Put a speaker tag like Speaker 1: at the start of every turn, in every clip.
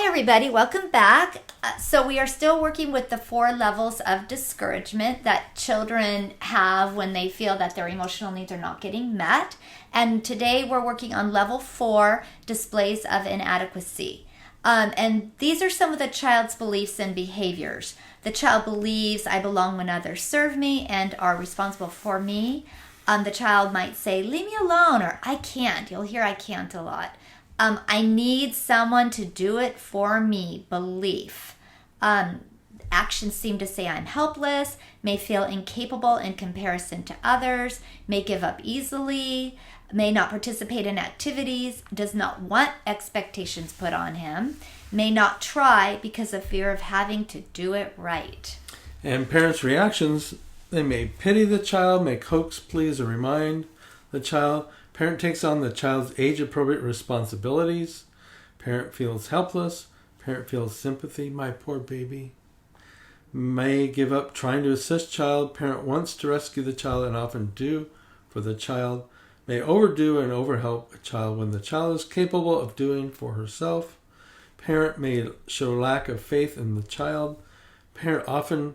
Speaker 1: everybody, welcome back. So we are still working with the 4 levels of discouragement that children have when they feel that their emotional needs are not getting met. And today we're working on level 4, displays of inadequacy. And these are some of the child's beliefs and behaviors. The child believes I belong when others serve me and are responsible for me. The child might say, leave me alone, or I can't. You'll hear I can't a lot. I need someone to do it for me, belief. Actions seem to say I'm helpless, may feel incapable in comparison to others, may give up easily, may not participate in activities, does not want expectations put on him, may not try because of fear of having to do it right.
Speaker 2: And parents' reactions, they may pity the child, may coax, please, or remind the child. Parent takes on the child's age-appropriate responsibilities. Parent feels helpless. Parent feels sympathy, my poor baby. May give up trying to assist child. Parent wants to rescue the child and often do for the child. May overdo and overhelp a child when the child is capable of doing for herself. Parent may show lack of faith in the child. Parent often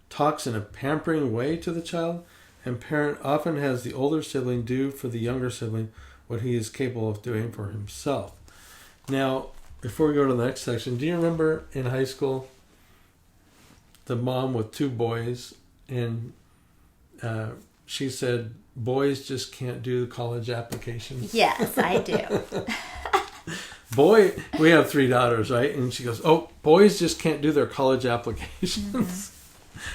Speaker 2: talks in a pampering way to the child. And parent often has the older sibling do for the younger sibling what he is capable of doing for himself. Now, before we go to the next section, do you remember in high school the mom with 2 boys, and she said, boys just can't do college applications?
Speaker 1: Yes, I do.
Speaker 2: Boy, we have 3 daughters, right? And she goes, oh, boys just can't do their college applications.
Speaker 1: Mm-hmm.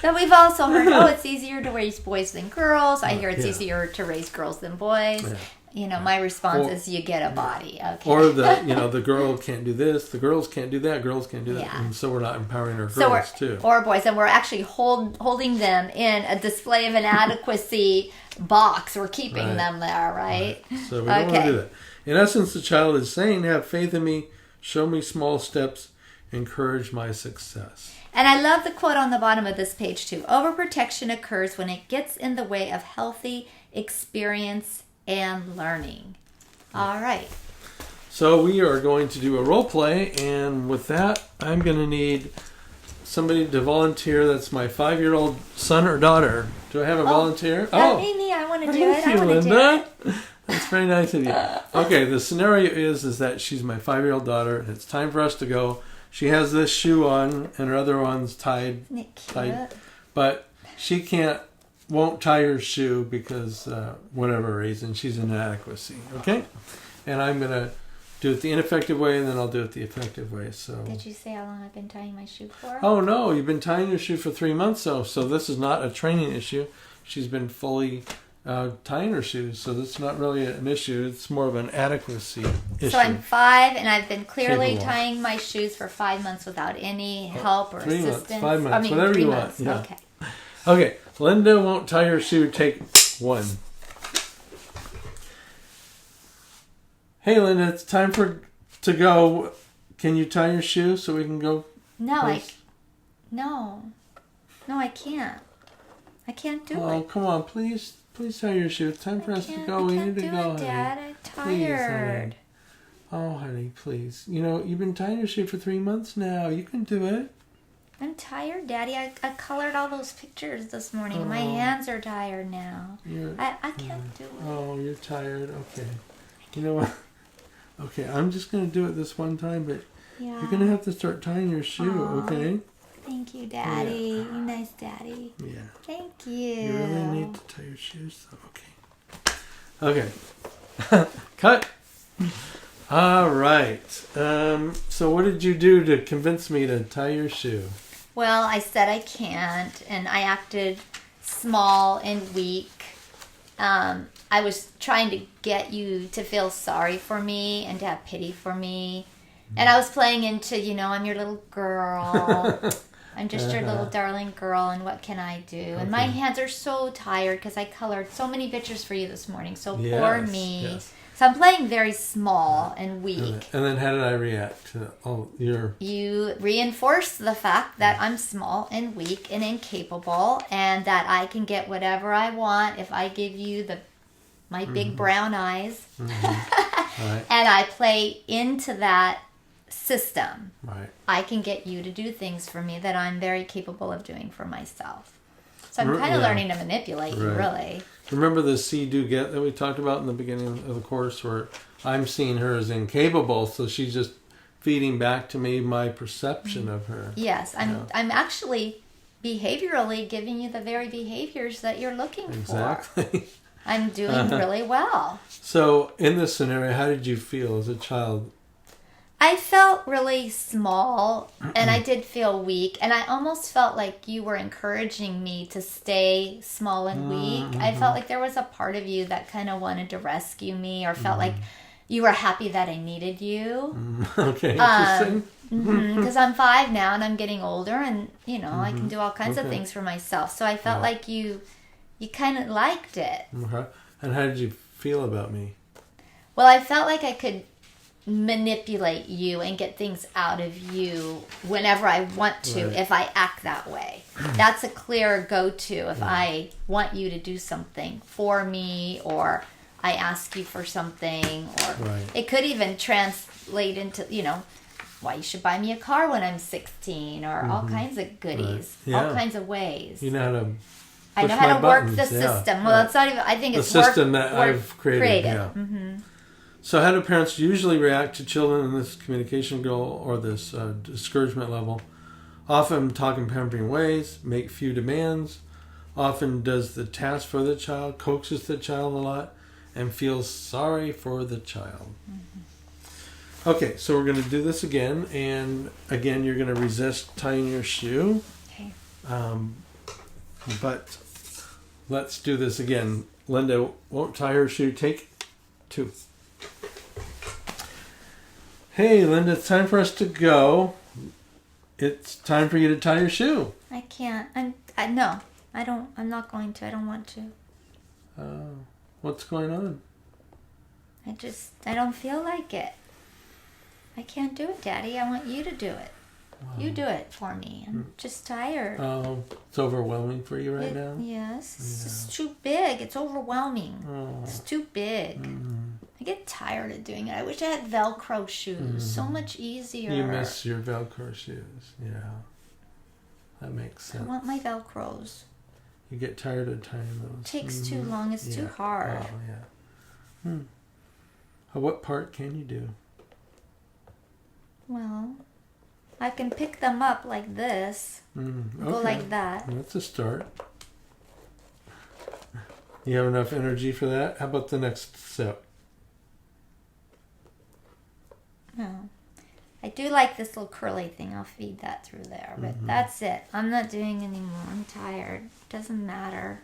Speaker 1: But we've also heard, it's easier to raise boys than girls. I hear it's easier to raise girls than boys. Yeah. You know, my response is you get a body. Okay.
Speaker 2: Or the girl can't do this, the girls can't do that, girls can't do that. Yeah. And so we're not empowering our girls too.
Speaker 1: Or boys, and we're actually holding them in a display of inadequacy box. We're keeping them there, right?
Speaker 2: So we don't want to do that. In essence, the child is saying, have faith in me, show me small steps, encourage my success.
Speaker 1: And I love the quote on the bottom of this page too. Overprotection occurs when it gets in the way of healthy experience and learning. All right.
Speaker 2: So we are going to do a role play, and with that, I'm going to need somebody to volunteer. That's my 5-year-old son or daughter. Do I have a volunteer?
Speaker 1: Me. I want to do it. I want to do it.
Speaker 2: That's very nice of you. Okay, the scenario is that she's my 5-year-old daughter, and it's time for us to go. She has this shoe on, and her other one's tied, but she won't tie her shoe because whatever reason, she's in inadequacy. Okay, and I'm gonna do it the ineffective way, and then I'll do it the effective way. So.
Speaker 1: Did you say how long I've been tying my shoe for?
Speaker 2: Oh no, you've been tying your shoe for 3 months, so this is not a training issue. She's been fully tying her shoes, so that's not really an issue. It's more of an adequacy issue.
Speaker 1: So I'm 5, and I've been clearly tying my shoes for 5 months without any help or
Speaker 2: 3
Speaker 1: assistance.
Speaker 2: months, 5 months, whatever
Speaker 1: 3
Speaker 2: you
Speaker 1: months.
Speaker 2: want. Yeah. Okay, Linda won't tie her shoe. Take 1. Hey, Linda, it's time to go. Can you tie your shoe so we can go?
Speaker 1: No, I can't. I can't do it.
Speaker 2: Oh, come on, please tie your shoe. It's time for us to go. We need to go, honey.
Speaker 1: Dad, I'm tired.
Speaker 2: Please, honey. Oh, honey, please. You've been tying your shoe for 3 months now. You can do it.
Speaker 1: I'm tired, Daddy. I colored all those pictures this morning. My hands are tired now. I can't do it.
Speaker 2: Oh, you're tired. Okay. You know what? Okay, I'm just going to do it this one time, but you're going to have to start tying your shoe, okay?
Speaker 1: Thank you, Daddy. Yeah. You're nice, Daddy.
Speaker 2: Yeah.
Speaker 1: Thank you.
Speaker 2: You really need to tie your shoes, though. Okay. Cut. All right. So what did you do to convince me to tie your shoe?
Speaker 1: Well, I said I can't, and I acted small and weak. I was trying to get you to feel sorry for me and to have pity for me. And I was playing into, I'm your little girl. I'm just your little darling girl, and what can I do? And my hands are so tired because I colored so many pictures for you this morning. So poor me. Yes. So I'm playing very small and weak.
Speaker 2: And then how did I react to your...
Speaker 1: You reinforced the fact that I'm small and weak and incapable, and that I can get whatever I want if I give you my big brown eyes. Mm-hmm. Right. And I play into that system.
Speaker 2: Right.
Speaker 1: I can get you to do things for me that I'm very capable of doing for myself. So I'm kind of learning to manipulate you, really.
Speaker 2: Remember the see, do, get that we talked about in the beginning of the course, where I'm seeing her as incapable, so she's just feeding back to me my perception of her.
Speaker 1: Yes, I'm actually behaviorally giving you the very behaviors that you're looking for.
Speaker 2: Exactly.
Speaker 1: I'm doing really well.
Speaker 2: So in this scenario, how did you feel as a child?
Speaker 1: I felt really small, and I did feel weak, and I almost felt like you were encouraging me to stay small and weak. I felt like there was a part of you that kind of wanted to rescue me, or felt like you were happy that I needed you.
Speaker 2: Okay, interesting.
Speaker 1: Because I'm 5 now, and I'm getting older, and, I can do all kinds of things for myself. So I felt like you kind of liked it.
Speaker 2: Okay. And how did you feel about me?
Speaker 1: Well, I felt like I could manipulate you and get things out of you whenever I want to, if I act that way. That's a clear go-to if I want you to do something for me, or I ask you for something, or it could even translate into, why you should buy me a car when I'm 16, or all kinds of goodies, all kinds of ways.
Speaker 2: You know how to
Speaker 1: I know how to work the system. Well, it's not even, I think it's
Speaker 2: the system that I've created. Yeah.
Speaker 1: Mm-hmm.
Speaker 2: So how do parents usually react to children in this communication goal or this discouragement level? Often talk in pampering ways, make few demands, often does the task for the child, coaxes the child a lot, and feels sorry for the child. Mm-hmm. Okay, so we're going to do this again, and again you're going to resist tying your shoe.
Speaker 1: Okay.
Speaker 2: But let's do this again. Linda won't tie her shoe. Take 2. Hey, Linda, it's time for us to go. It's time for you to tie your shoe.
Speaker 1: I can't. I'm not going to. I don't want to.
Speaker 2: What's going on?
Speaker 1: I don't feel like it. I can't do it, Daddy. I want you to do it. You do it for me. I'm just tired.
Speaker 2: Oh, it's overwhelming for you right now?
Speaker 1: Yes. It's just too big. It's overwhelming.
Speaker 2: Oh.
Speaker 1: It's too big. I get tired of doing it. I wish I had Velcro shoes. So much easier.
Speaker 2: You miss your Velcro shoes. Yeah. That makes sense.
Speaker 1: I want my Velcros.
Speaker 2: You get tired of tying those.
Speaker 1: It takes too long. It's too hard.
Speaker 2: Oh, yeah. What part can you do?
Speaker 1: Well, I can pick them up like this. Go like that.
Speaker 2: That's a start. You have enough energy for that? How about the next step?
Speaker 1: No. I do like this little curly thing. I'll feed that through there. But that's it. I'm not doing anymore. I'm tired. Doesn't matter.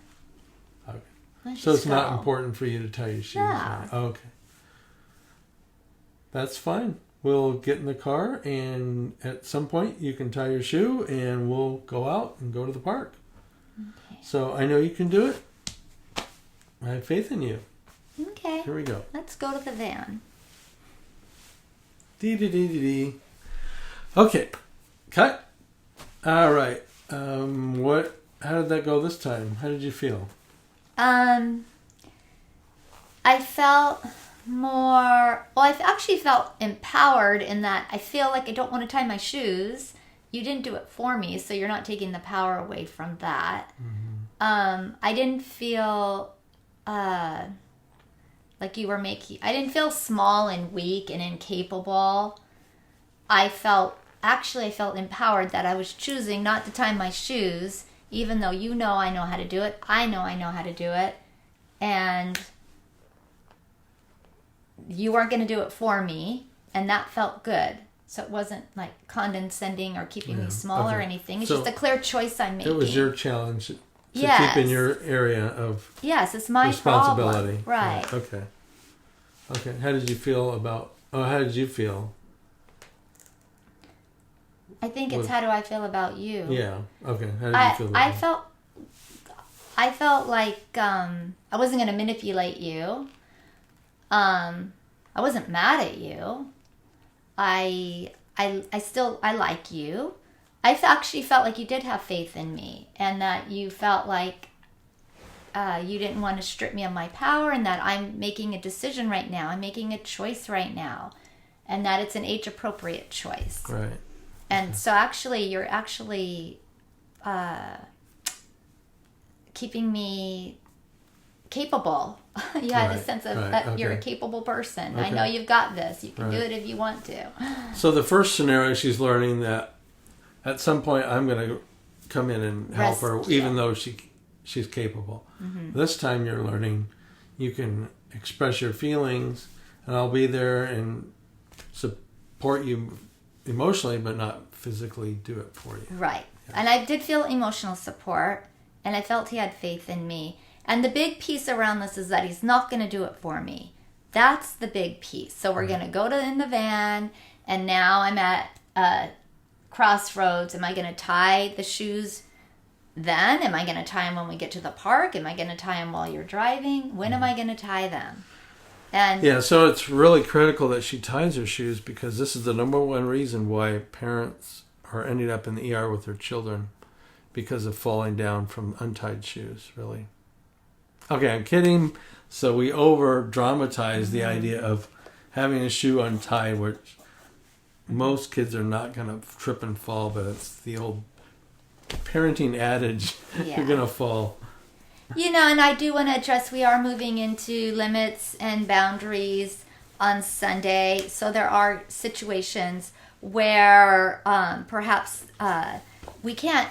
Speaker 2: Okay. So it's not important for you to tie your shoes?
Speaker 1: Yeah.
Speaker 2: Right? Okay. That's fine. We'll get in the car, and at some point you can tie your shoe, and we'll go out and go to the park. Okay. So I know you can do it. I have faith in you.
Speaker 1: Okay.
Speaker 2: Here we go.
Speaker 1: Let's go to the van.
Speaker 2: Dee. Okay. Cut. All right. How did that go this time? How did you feel?
Speaker 1: I felt more... Well, I actually felt empowered in that I feel like I don't want to tie my shoes. You didn't do it for me, so you're not taking the power away from that. I didn't feel... like you were making... I didn't feel small and weak and incapable. I felt empowered that I was choosing not to tie my shoes, even though I know how to do it. I know how to do it. And you weren't going to do it for me, and that felt good. So it wasn't like condescending or keeping me small or anything. It's just a clear choice I'm making.
Speaker 2: It was your challenge to keep in your area of
Speaker 1: it's my
Speaker 2: responsibility.
Speaker 1: Problem. Right.
Speaker 2: Yeah. Okay. How did you feel?
Speaker 1: I think it's how do I feel about you?
Speaker 2: Yeah. Okay. How did you feel about
Speaker 1: I felt like I wasn't going to manipulate you. I wasn't mad at you. I like you. I actually felt like you did have faith in me, and that you felt like you didn't want to strip me of my power, and that I'm making a decision right now. I'm making a choice right now. and that it's an age-appropriate choice.
Speaker 2: Right.
Speaker 1: And so actually, you're actually keeping me capable. You had a sense of that you're a capable person. Okay. I know you've got this. You can do it if you want to.
Speaker 2: So the first scenario, she's learning that at some point I'm going to come in and help her, even though she's capable. Mm-hmm. This time you're learning you can express your feelings, and I'll be there and support you emotionally, but not physically do it for you.
Speaker 1: Right. Yeah. And I did feel emotional support, and I felt he had faith in me. And the big piece around this is that he's not going to do it for me. That's the big piece. So we're going to go in the van, and now I'm at a crossroads. Am I going to tie the shoes then? Am I going to tie them when we get to the park? Am I going to tie them while you're driving? When am I going to tie them? And
Speaker 2: yeah, so it's really critical that she ties her shoes, because this is the number one reason why parents are ending up in the ER with their children, because of falling down from untied shoes, really. Okay, I'm kidding. So we over-dramatize the idea of having a shoe untied, which most kids are not going to trip and fall, but it's the old parenting adage, you're going to fall.
Speaker 1: You know, and I do want to address, we are moving into limits and boundaries on Sunday. So there are situations where perhaps we can't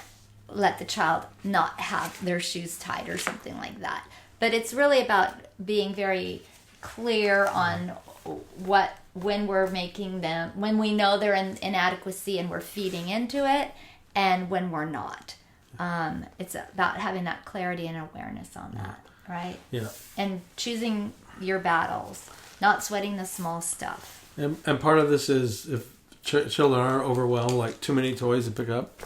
Speaker 1: let the child not have their shoes tied or something like that. But it's really about being very clear on when we're making them, when we know they're in inadequacy and we're feeding into it, and when we're not. It's about having that clarity and awareness on that, right?
Speaker 2: Yeah.
Speaker 1: And choosing your battles, not sweating the small stuff.
Speaker 2: And part of this is if children are overwhelmed, like too many toys to pick up.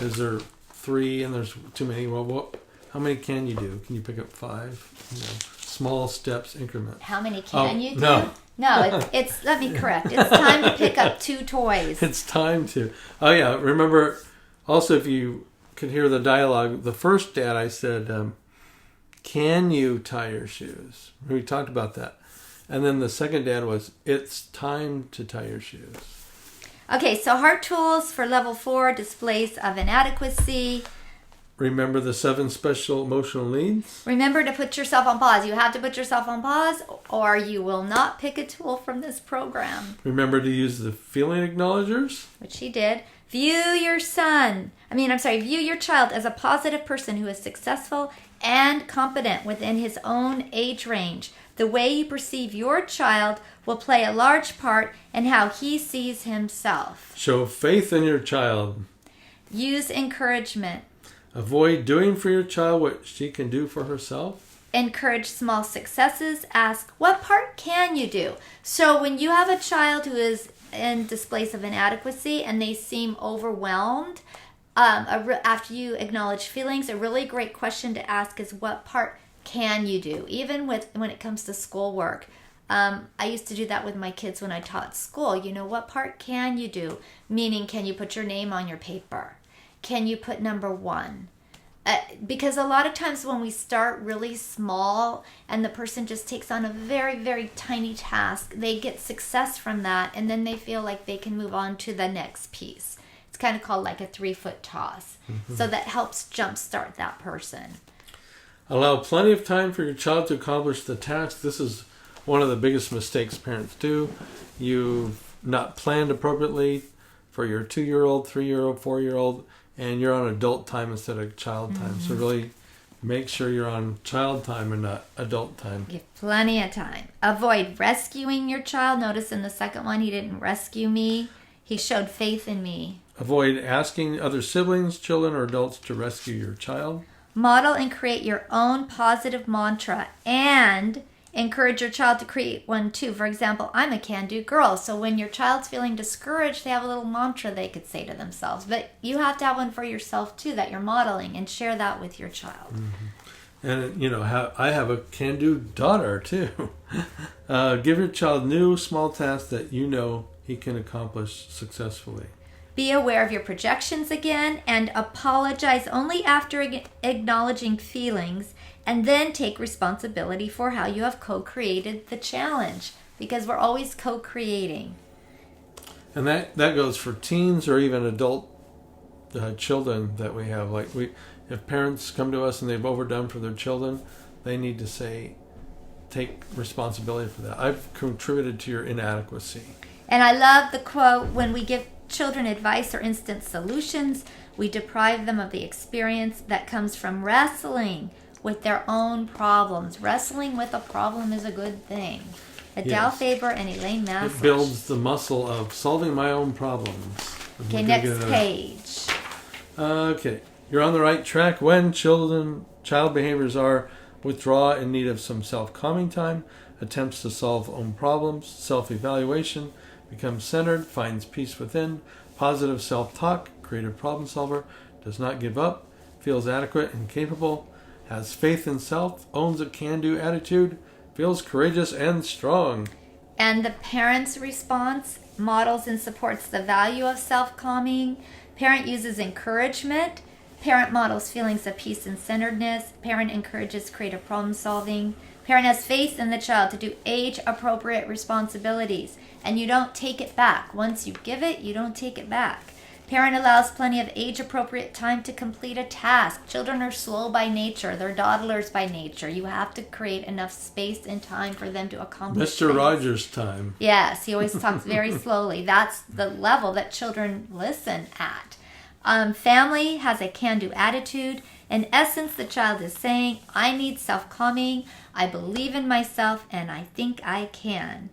Speaker 2: Is there 3 and there's too many? Well, how many can you do? Can you pick up 5? You know, small steps, increment.
Speaker 1: How many can you do?
Speaker 2: No,
Speaker 1: it's let me correct. It's time to pick up 2 toys.
Speaker 2: It's time to. Oh yeah, remember. Also, if you could hear the dialogue, the first dad I said, "Can you tie your shoes?" We talked about that, and then the second dad was, "It's time to tie your shoes."
Speaker 1: Okay, so heart tools for level 4, displays of inadequacy.
Speaker 2: Remember the 7 special emotional needs.
Speaker 1: Remember to put yourself on pause. You have to put yourself on pause, or you will not pick a tool from this program.
Speaker 2: Remember to use the feeling acknowledgers.
Speaker 1: Which he did. View your child as a positive person who is successful and competent within his own age range. The way you perceive your child will play a large part in how he sees himself.
Speaker 2: Show faith in your child.
Speaker 1: Use encouragement.
Speaker 2: Avoid doing for your child what she can do for herself.
Speaker 1: Encourage small successes. Ask, what part can you do? So when you have a child who is in displays of inadequacy and they seem overwhelmed, after you acknowledge feelings, a really great question to ask is, what part can you do? Even when it comes to schoolwork. I used to do that with my kids when I taught school. You know, what part can you do? Meaning, can you put your name on your paper? Can you put number 1? Because a lot of times when we start really small and the person just takes on a very, very tiny task, they get success from that, and then they feel like they can move on to the next piece. It's kind of called like a 3-foot toss. Mm-hmm. So that helps jumpstart that person.
Speaker 2: Allow plenty of time for your child to accomplish the task. This is one of the biggest mistakes parents do. You've not planned appropriately for your 2-year-old, 3-year-old, 4-year-old, and you're on adult time instead of child time. Mm-hmm. So really make sure you're on child time and not adult time.
Speaker 1: Give plenty of time. Avoid rescuing your child. Notice in the second one, he didn't rescue me. He showed faith in me.
Speaker 2: Avoid asking other siblings, children, or adults to rescue your child.
Speaker 1: Model and create your own positive mantra, and encourage your child to create one too. For example, I'm a can-do girl. So when your child's feeling discouraged, they have a little mantra they could say to themselves. But you have to have one for yourself too that you're modeling, and share that with your child.
Speaker 2: Mm-hmm. And, you know, I have a can-do daughter too. Give your child new small tasks that you know he can accomplish successfully.
Speaker 1: Be aware of your projections again, and apologize only after acknowledging feelings, and then take responsibility for how you have co-created the challenge, because we're always co-creating.
Speaker 2: And that goes for teens or even adult children that we have. Like if parents come to us and they've overdone for their children, they need to take responsibility for that. I've contributed to your inadequacy.
Speaker 1: And I love the quote, when we give children advice or instant solutions, we deprive them of the experience that comes from wrestling with their own problems. Wrestling with a problem is a good thing. Adele Faber and Elaine Maslach.
Speaker 2: It builds the muscle of solving my own problems.
Speaker 1: Okay, next page.
Speaker 2: Okay. You're on the right track when child behaviors are withdraw in need of some self-calming time, attempts to solve own problems, self-evaluation, becomes centered, finds peace within, positive self-talk, creative problem solver, does not give up, feels adequate and capable, has faith in self, owns a can-do attitude, feels courageous and strong.
Speaker 1: And the parent's response models and supports the value of self-calming. Parent uses encouragement. Parent models feelings of peace and centeredness. Parent encourages creative problem solving. Parent has faith in the child to do age-appropriate responsibilities. And you don't take it back. Once you give it, you don't take it back. Parent allows plenty of age-appropriate time to complete a task. Children are slow by nature. They're dawdlers by nature. You have to create enough space and time for them to accomplish
Speaker 2: Mr.
Speaker 1: things.
Speaker 2: Rogers' time.
Speaker 1: Yes, he always talks very slowly. That's the level that children listen at. Family has a can-do attitude. In essence, the child is saying, I need self-calming, I believe in myself, and I think I can.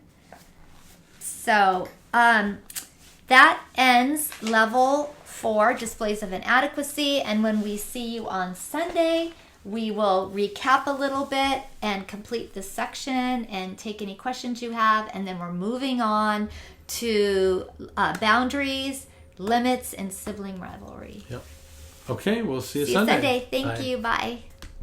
Speaker 1: So, that ends level 4, displays of inadequacy. And when we see you on Sunday, we will recap a little bit and complete this section and take any questions you have. And then we're moving on to boundaries, limits, and sibling rivalry.
Speaker 2: Yep. Okay, we'll see you
Speaker 1: Sunday. Thank you. Bye.